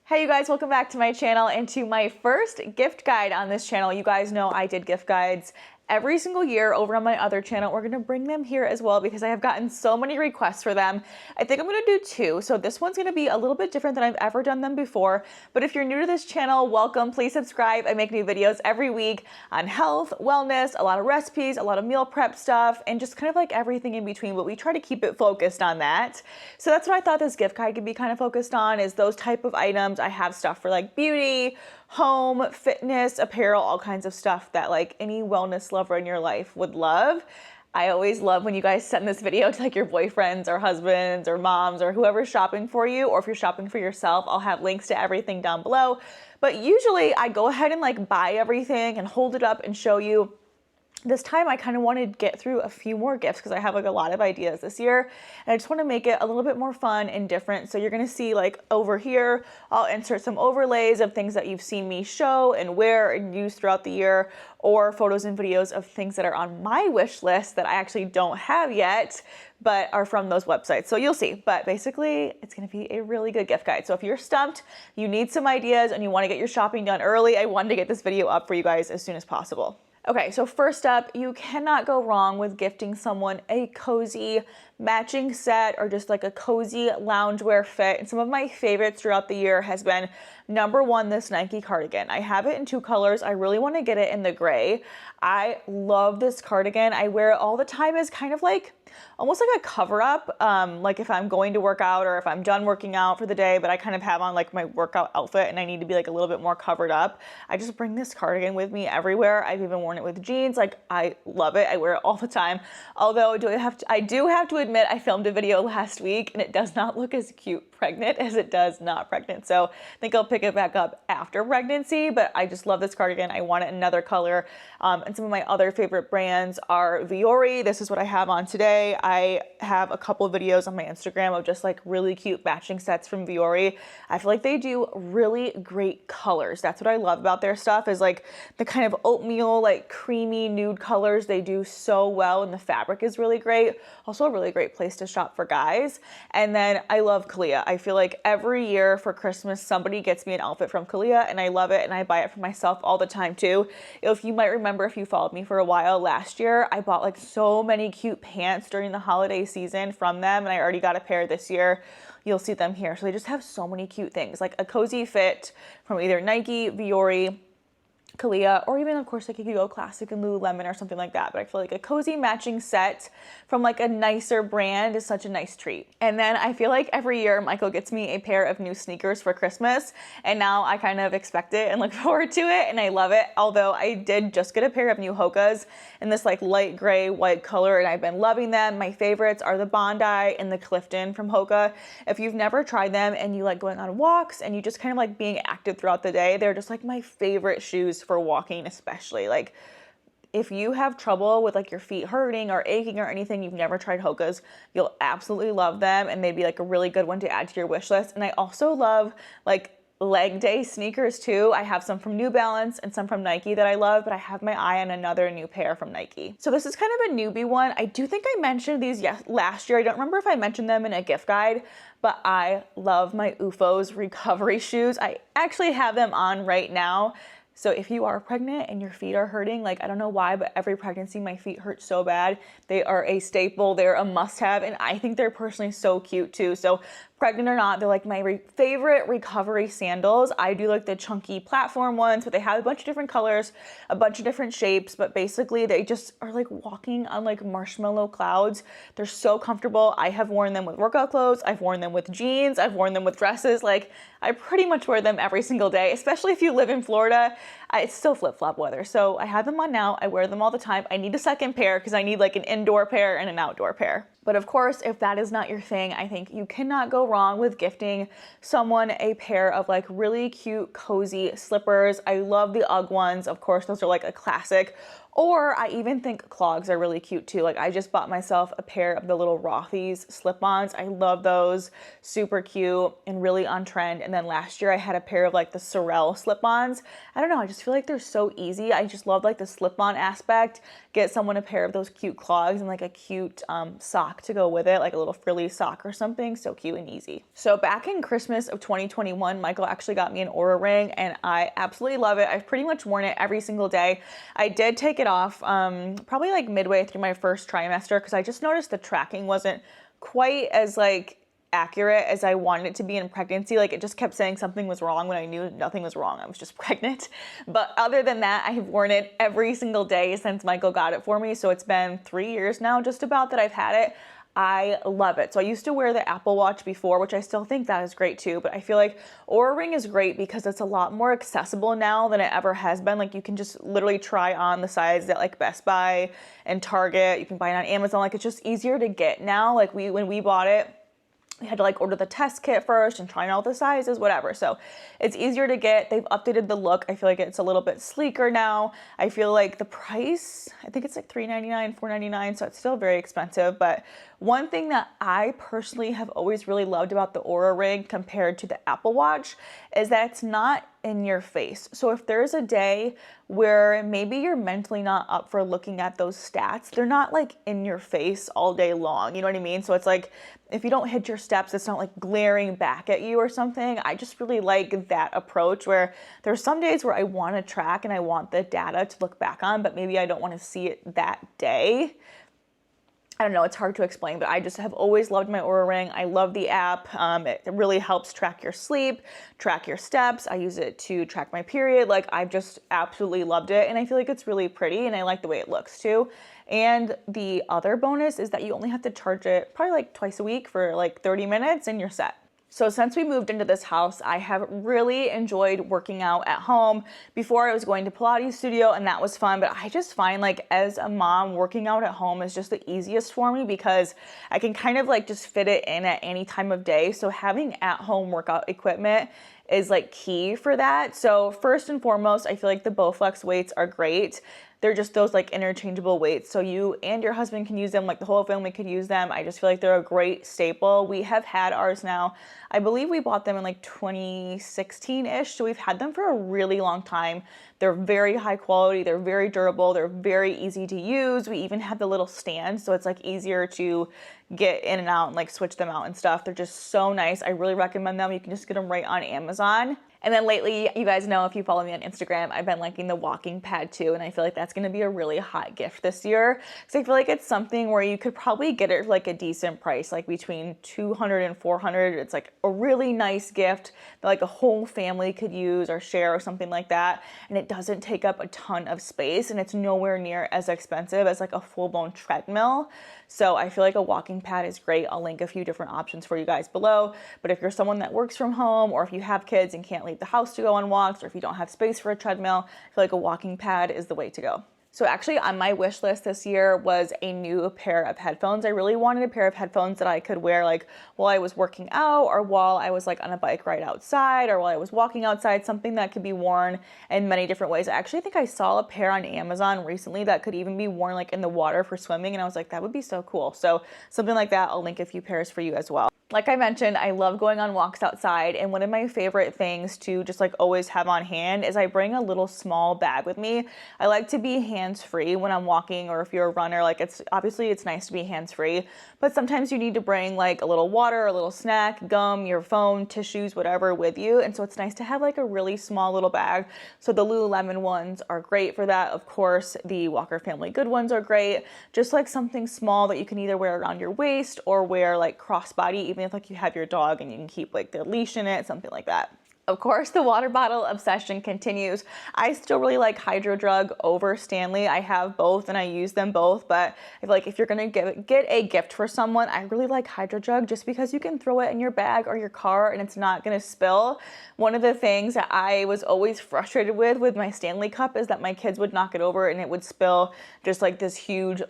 Hey you guys, welcome back to my channel and to my first gift guide on this channel. You guys know I did gift guides every single year over on my other channel. We're gonna bring them here as well because I have gotten so many requests for them. I think I'm gonna do two. So this one's gonna be a little bit different than I've ever done them before. But if you're new to this channel, welcome, please subscribe. I make new videos every week on health, wellness, a lot of recipes, a lot of meal prep stuff, and just kind of like everything in between, but we try to keep it focused on that. So that's what I thought this gift guide could be kind of focused on, is those type of items. I have stuff for like beauty, home, fitness, apparel, all kinds of stuff that like any wellness lover in your life would love. I always love when you guys send this video to like your boyfriends or husbands or moms or whoever's shopping for you, or if you're shopping for yourself. I'll have links to everything down below. But usually I go ahead and like buy everything and hold it up and show you. This time I kind of wanted to get through a few more gifts because I have like a lot of ideas this year, and I just want to make it a little bit more fun and different. So you're going to see like over here, I'll insert some overlays of things that you've seen me show and wear and use throughout the year, or photos and videos of things that are on my wish list that I actually don't have yet, but are from those websites. So you'll see, but basically it's gonna be a really good gift guide. So if you're stumped, you need some ideas and you wanna get your shopping done early, I wanted to get this video up for you guys as soon as possible. Okay, so first up, you cannot go wrong with gifting someone a cozy matching set or just like a cozy loungewear fit. And some of my favorites throughout the year has been number one, this Nike cardigan. I have it in two colors. I really want to get it in the gray. I love this cardigan. I wear it all the time as kind of like almost like a cover up, like if I'm going to work out or if I'm done working out for the day, but I kind of have on like my workout outfit and I need to be like a little bit more covered up. I just bring this cardigan with me everywhere. I've even worn it with jeans. Like, I love it. I wear it all the time. Although I do have to admit, I filmed a video last week and it does not look as cute pregnant as it does not pregnant. So I think I'll pick it back up after pregnancy, but I just love this cardigan. I want it in another color. And some of my other favorite brands are Vuori. This is what I have on today. I have a couple of videos on my Instagram of just like really cute matching sets from Vuori. I feel like they do really great colors. That's what I love about their stuff, is like the kind of oatmeal, like creamy nude colors they do so well, and the fabric is really great. Also a really great place to shop for guys. And then I love Kalia. I feel like every year for Christmas, somebody gets me an outfit from Kalia and I love it, and I buy it for myself all the time too. If you might remember, if you followed me for a while last year, I bought like so many cute pants during the holiday season from them, and I already got a pair this year. You'll see them here. So they just have so many cute things, like a cozy fit from either Nike, Vuori, Kalia, or even of course like you could go classic and Lululemon or something like that. But I feel like a cozy matching set from like a nicer brand is such a nice treat. And then I feel like every year Michael gets me a pair of new sneakers for Christmas, and now I kind of expect it and look forward to it, and I love it. Although I did just get a pair of new Hokas in this like light gray white color, and I've been loving them. My favorites are the Bondi and the Clifton from Hoka. If you've never tried them and you like going on walks and you just kind of like being active throughout the day, they're just like my favorite shoes for walking, especially. Like if you have trouble with like your feet hurting or aching or anything, you've never tried Hoka's, you'll absolutely love them, and they'd be like a really good one to add to your wish list. And I also love like leg day sneakers too. I have some from New Balance and some from Nike that I love, but I have my eye on another new pair from Nike. So this is kind of a newbie one. I do think I mentioned these last year. I don't remember if I mentioned them in a gift guide, but I love my UFOs recovery shoes. I actually have them on right now. So if you are pregnant and your feet are hurting, like I don't know why, but every pregnancy my feet hurt so bad. They are a staple, they're a must-have, and I think they're personally so cute too. So pregnant or not, they're like my favorite recovery sandals. I do like the chunky platform ones, but they have a bunch of different colors, a bunch of different shapes, but basically they just are like walking on like marshmallow clouds. They're so comfortable. I have worn them with workout clothes, I've worn them with jeans, I've worn them with dresses. Like I pretty much wear them every single day, especially if you live in Florida. It's still flip-flop weather, so I have them on now. I wear them all the time. I need a second pair because I need like an indoor pair and an outdoor pair. But of course, if that is not your thing, I think you cannot go wrong with gifting someone a pair of like really cute, cozy slippers. I love the UGG ones. Of course, those are like a classic. Or I even think clogs are really cute too. Like I just bought myself a pair of the little Rothy's slip-ons. I love those, super cute and really on trend. And then last year I had a pair of like the Sorel slip-ons. I don't know, I just feel like they're so easy. I just love like the slip-on aspect. Get someone a pair of those cute clogs and like a cute sock to go with it, like a little frilly sock or something. So cute and easy. So back in Christmas of 2021, Michael actually got me an Oura ring and I absolutely love it. I've pretty much worn it every single day. I did take it off probably like midway through my first trimester because I just noticed the tracking wasn't quite as like accurate as I wanted it to be in pregnancy. Like it just kept saying something was wrong when I knew nothing was wrong. I was just pregnant. But other than that, I have worn it every single day since Michael got it for me. So it's been 3 years now just about that I've had it. I love it. So I used to wear the Apple Watch before, which I still think that is great too, but I feel like Oura Ring is great because it's a lot more accessible now than it ever has been. Like you can just literally try on the size at like Best Buy and Target. You can buy it on Amazon. Like it's just easier to get now. Like when we bought it, we had to like order the test kit first and try on all the sizes, whatever. So it's easier to get. They've updated the look. I feel like it's a little bit sleeker now. I feel like the price, I think it's like $3.99, $4.99, so it's still very expensive. But one thing that I personally have always really loved about the Oura Ring compared to the Apple Watch is that it's not in your face. So if there's a day where maybe you're mentally not up for looking at those stats, they're not like in your face all day long. You know what I mean? So it's like if you don't hit your steps, it's not like glaring back at you or something. I just really like that approach where there's some days where I want to track and I want the data to look back on, but maybe I don't want to see it that day. I don't know, it's hard to explain, but I just have always loved my Oura Ring. I love the app. It really helps track your sleep, track your steps. I use it to track my period. Like I've just absolutely loved it. And I feel like it's really pretty and I like the way it looks too. And the other bonus is that you only have to charge it probably like twice a week for like 30 minutes and you're set. So since we moved into this house, I have really enjoyed working out at home. Before I was going to Pilates studio and that was fun, but I just find like as a mom, working out at home is just the easiest for me because I can kind of like just fit it in at any time of day. So having at home workout equipment is like key for that. So first and foremost, I feel like the Bowflex weights are great. They're just those like interchangeable weights. So you and your husband can use them, like the whole family could use them. I just feel like they're a great staple. We have had ours now. I believe we bought them in like 2016-ish. So we've had them for a really long time. They're very high quality. They're very durable. They're very easy to use. We even have the little stand. So it's like easier to get in and out and like switch them out and stuff. They're just so nice. I really recommend them. You can just get them right on Amazon. And then lately, you guys know if you follow me on Instagram, I've been liking the walking pad too. And I feel like that's going to be a really hot gift this year. So I feel like it's something where you could probably get it for like a decent price, like between $200 and $400. It's like a really nice gift that like a whole family could use or share or something like that. And it doesn't take up a ton of space and it's nowhere near as expensive as like a full-blown treadmill. So I feel like a walking pad is great. I'll link a few different options for you guys below. But if you're someone that works from home or if you have kids and can't leave the house to go on walks or if you don't have space for a treadmill, I feel like a walking pad is the way to go. So actually on my wish list this year was a new pair of headphones. I really wanted a pair of headphones that I could wear like while I was working out or while I was like on a bike ride outside or while I was walking outside, something that could be worn in many different ways. I actually think I saw a pair on Amazon recently that could even be worn like in the water for swimming and I was like, that would be so cool. So something like that, I'll link a few pairs for you as well. Like I mentioned, I love going on walks outside, and one of my favorite things to just like always have on hand is I bring a little small bag with me. I like to be hands-free when I'm walking, or if you're a runner, like it's nice to be hands-free, but sometimes you need to bring like a little water, a little snack, gum, your phone, tissues, whatever with you, and so it's nice to have like a really small little bag. So the Lululemon ones are great for that. Of course, the Walker Family Good ones are great. Just like something small that you can either wear around your waist or wear like crossbody, even if like you have your dog and you can keep like their leash in it, something like that. Of course, the water bottle obsession continues. I still really like Hydro Drug over Stanley. I have both and I use them both, but I feel like if you're gonna get a gift for someone, I really like Hydro Drug just because you can throw it in your bag or your car and it's not gonna spill. One of the things that I was always frustrated with my Stanley cup is that my kids would knock it over and it would spill just like this huge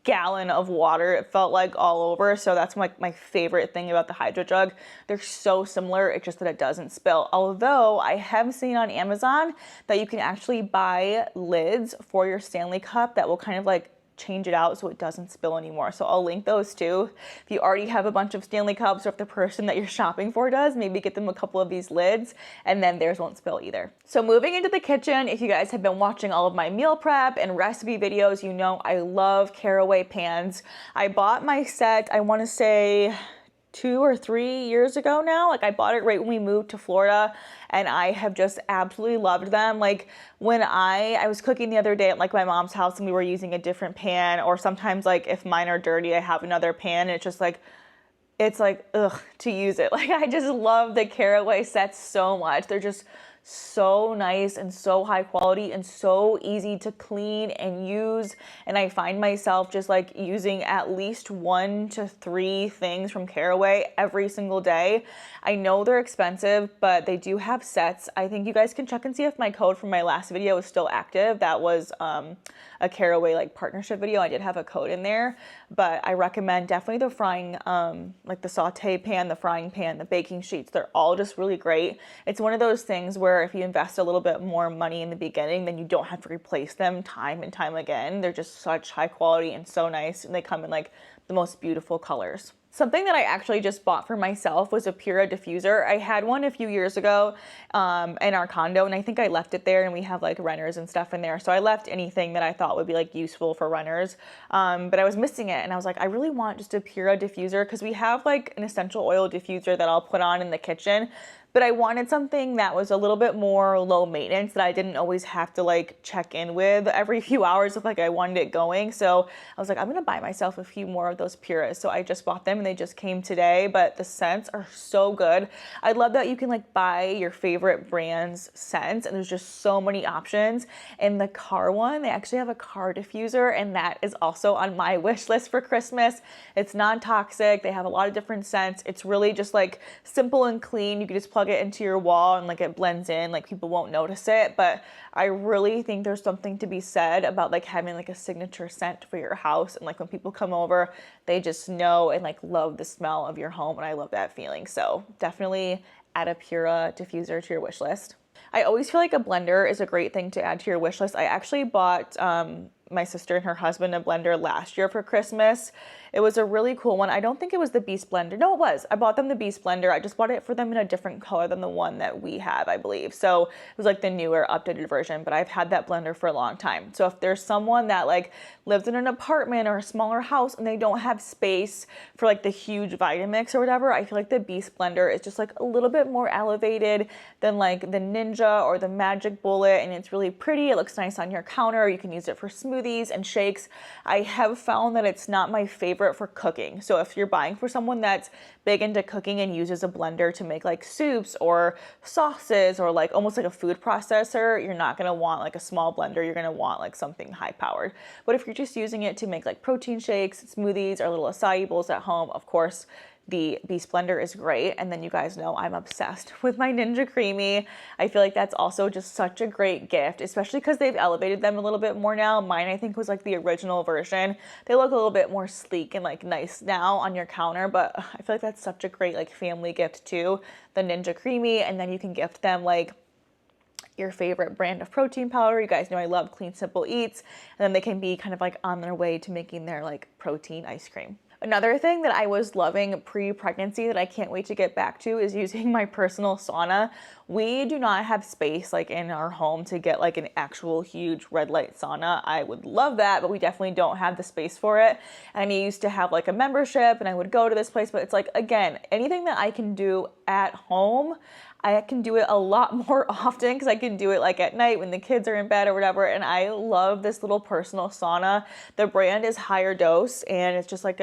gallon of water. It felt like all over. So that's like my favorite thing about the Hydro Drug. They're so similar, it's just that it doesn't spill. Although I have seen on Amazon that you can actually buy lids for your Stanley cup that will kind of like change it out so it doesn't spill anymore. So I'll link those too. If you already have a bunch of Stanley cups, or if the person that you're shopping for does, maybe get them a couple of these lids and then theirs won't spill either. So moving into the kitchen, if you guys have been watching all of my meal prep and recipe videos, you know I love caraway pans. I bought my set, I want to say 2 or 3 years ago now. Like I bought it right when we moved to Florida, and I have just absolutely loved them. Like when I was cooking the other day at like my mom's house and we were using a different pan, or sometimes like if mine are dirty, I have another pan, and it's like ugh to use it. Like I just love the caraway sets so much. They're just so nice and so high quality and so easy to clean and use. And I find myself just like using at least 1 to 3 things from Caraway every single day. I know they're expensive, but they do have sets. I think you guys can check and see if my code from my last video is still active. That was a Caraway like partnership video. I did have a code in there, but I recommend definitely the frying, like the saute pan, the frying pan, the baking sheets. They're all just really great. It's one of those things where if you invest a little bit more money in the beginning, then you don't have to replace them time and time again. They're just such high quality and so nice, and they come in like the most beautiful colors. Something that I actually just bought for myself was a Pura diffuser. I had one a few years ago in our condo, and I think I left it there, and we have like runners and stuff in there. So I left anything that I thought would be like useful for runners, but I was missing it, and I was like, I really want just a Pura diffuser, because we have like an essential oil diffuser that I'll put on in the kitchen. But I wanted something that was a little bit more low maintenance, that I didn't always have to like check in with every few hours if like I wanted it going. So I was like, I'm gonna buy myself a few more of those Puras. So I just bought them and they just came today, but the scents are so good. I love that you can like buy your favorite brand's scents, and there's just so many options. And the car one, they actually have a car diffuser, and that is also on my wish list for Christmas. It's non-toxic. They have a lot of different scents. It's really just like simple and clean. You can just plug it into your wall and like it blends in, like people won't notice it. But I really think there's something to be said about like having like a signature scent for your house, and like when people come over, they just know and like love the smell of your home, and I love that feeling. So definitely add a Pura diffuser to your wish list. I always feel like a blender is a great thing to add to your wish list. I actually bought my sister and her husband a blender last year for Christmas. It was a really cool one. I don't think it was the Beast blender. No, it was. I bought them the Beast blender. I just bought it for them in a different color than the one that we have, I believe. So it was like the newer, updated version, but I've had that blender for a long time. So if there's someone that like lives in an apartment or a smaller house and they don't have space for like the huge Vitamix or whatever, I feel like the Beast blender is just like a little bit more elevated than like the Ninja or the Magic Bullet, and it's really pretty. It looks nice on your counter. You can use it for smoothies and shakes. I have found that it's not my favorite for cooking. So if you're buying for someone that's big into cooking and uses a blender to make like soups or sauces or like almost like a food processor, you're not gonna want like a small blender. You're gonna want like something high powered. But if you're just using it to make like protein shakes, smoothies, or little acai bowls at home, of course, the Beast blender is great. And then you guys know I'm obsessed with my Ninja Creamy. I feel like that's also just such a great gift, especially because they've elevated them a little bit more now. Mine, I think, was like the original version. They look a little bit more sleek and like nice now on your counter, but I feel like that's such a great like family gift too, the Ninja Creamy. And then you can gift them like your favorite brand of protein powder. You guys know I love Clean Simple Eats, and then they can be kind of like on their way to making their like protein ice cream. Another thing that I was loving pre-pregnancy that I can't wait to get back to is using my personal sauna. We do not have space like in our home to get like an actual huge red light sauna. I would love that, but we definitely don't have the space for it. And I used to have like a membership and I would go to this place, but it's like, again, anything that I can do at home, I can do it a lot more often because I can do it like at night when the kids are in bed or whatever. And I love this little personal sauna. The brand is Higher Dose, and it's just like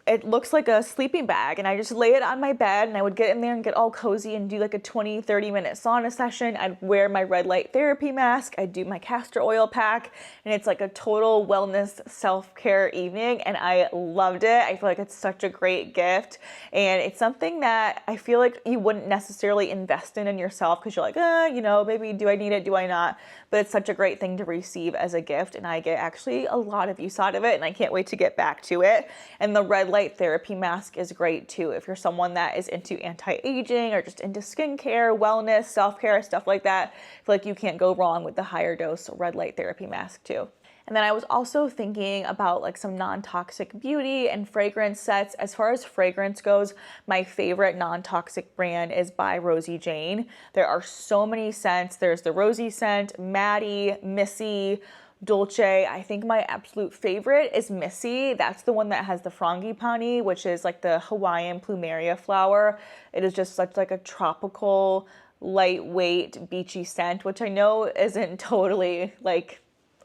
it looks like a sleeping bag, and I just lay it on my bed and I would get in there and get all cozy and do like a 20-30 minute sauna session. I'd wear my red light therapy mask, I'd do my castor oil pack, and it's like a total wellness self-care evening, and I loved it. I feel like it's such a great gift, and it's something that I feel like you wouldn't necessarily invest in yourself because you're like, you know, maybe do I need it, do I not? But it's such a great thing to receive as a gift, and I get actually a lot of use out of it, and I can't wait to get back to it. And the red light light therapy mask is great too. If you're someone that is into anti-aging or just into skincare, wellness, self-care, stuff like that, I feel like you can't go wrong with the higher dose red light therapy mask too. And then I was also thinking about like some non-toxic beauty and fragrance sets. As far as fragrance goes, my favorite non-toxic brand is by Rosie Jane. There are so many scents. There's the Rosie scent, Maddie, Missy, Dolce. I think my absolute favorite is Missy. That's the one that has the frangipani, which is like the Hawaiian plumeria flower. It is just such like a tropical, lightweight, beachy scent, which I know isn't totally like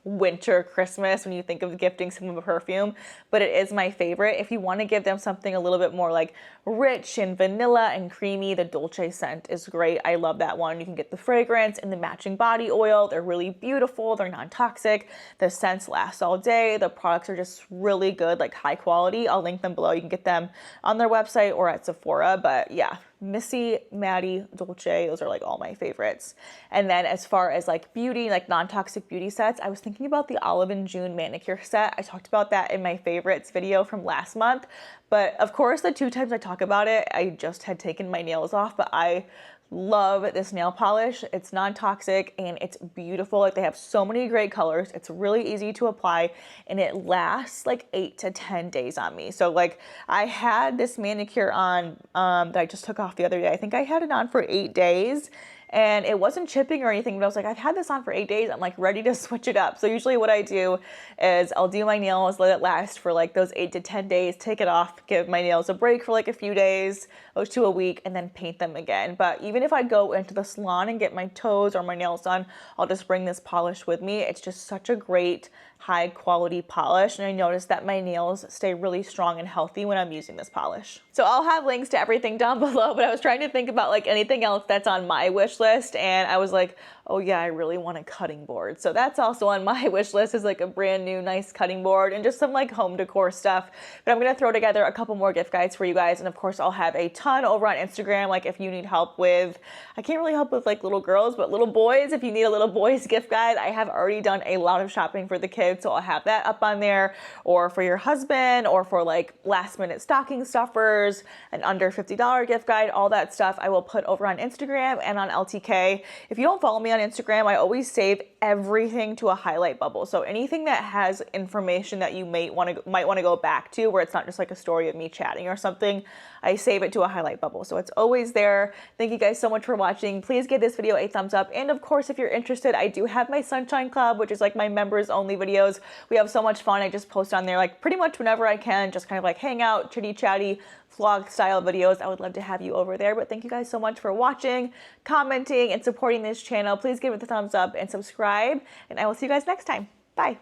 winter Christmas when you think of gifting someone a perfume, but it is my favorite. If you want to give them something a little bit more like rich and vanilla and creamy, the Dolce scent is great. I love that one. You can get the fragrance and the matching body oil. They're really beautiful. They're non-toxic. The scents last all day. The products are just really good, like high quality. I'll link them below. You can get them on their website or at Sephora, but yeah, Missy, Maddie, Dolce, those are like all my favorites. And then as far as like beauty, like non-toxic beauty sets, I was thinking about the Olive and June manicure set. I talked about that in my favorites video from last month. But of course, the 2 times I talk about it, I just had taken my nails off, but I love this nail polish. It's non-toxic and it's beautiful. Like they have so many great colors. It's really easy to apply and it lasts like 8 to 10 days on me. So like I had this manicure on that I just took off the other day. I think I had it on for 8 days. And it wasn't chipping or anything, but I was like, I've had this on for 8 days. I'm like ready to switch it up. So usually what I do is I'll do my nails, let it last for like those 8 to 10 days, take it off, give my nails a break for like a few days to a week, and then paint them again. But even if I go into the salon and get my toes or my nails done, I'll just bring this polish with me. It's just such a great high quality polish, and I noticed that my nails stay really strong and healthy when I'm using this polish. So I'll have links to everything down below, but I was trying to think about like anything else that's on my wish list, and I was like, oh yeah, I really want a cutting board. So that's also on my wish list, is like a brand new nice cutting board and just some like home decor stuff. But I'm gonna throw together a couple more gift guides for you guys, and of course I'll have a ton over on Instagram. Like if you need help with, I can't really help with like little girls, but little boys, if you need a little boys gift guide, I have already done a lot of shopping for the kids, so I'll have that up on there, or for your husband, or for like last minute stocking stuffers, an under $50 gift guide, all that stuff I will put over on Instagram and on LTK. If you don't follow me on Instagram, I always save everything to a highlight bubble. So anything that has information that you might want to go back to, where it's not just like a story of me chatting or something, I save it to a highlight bubble. So it's always there. Thank you guys so much for watching. Please give this video a thumbs up. And of course, if you're interested, I do have my Sunshine Club, which is like my members only videos. We have so much fun. I just post on there like pretty much whenever I can, just kind of like hang out, chitty chatty, vlog style videos. I would love to have you over there. But thank you guys so much for watching, commenting, and supporting this channel. Please give it the thumbs up and subscribe. And I will see you guys next time. Bye.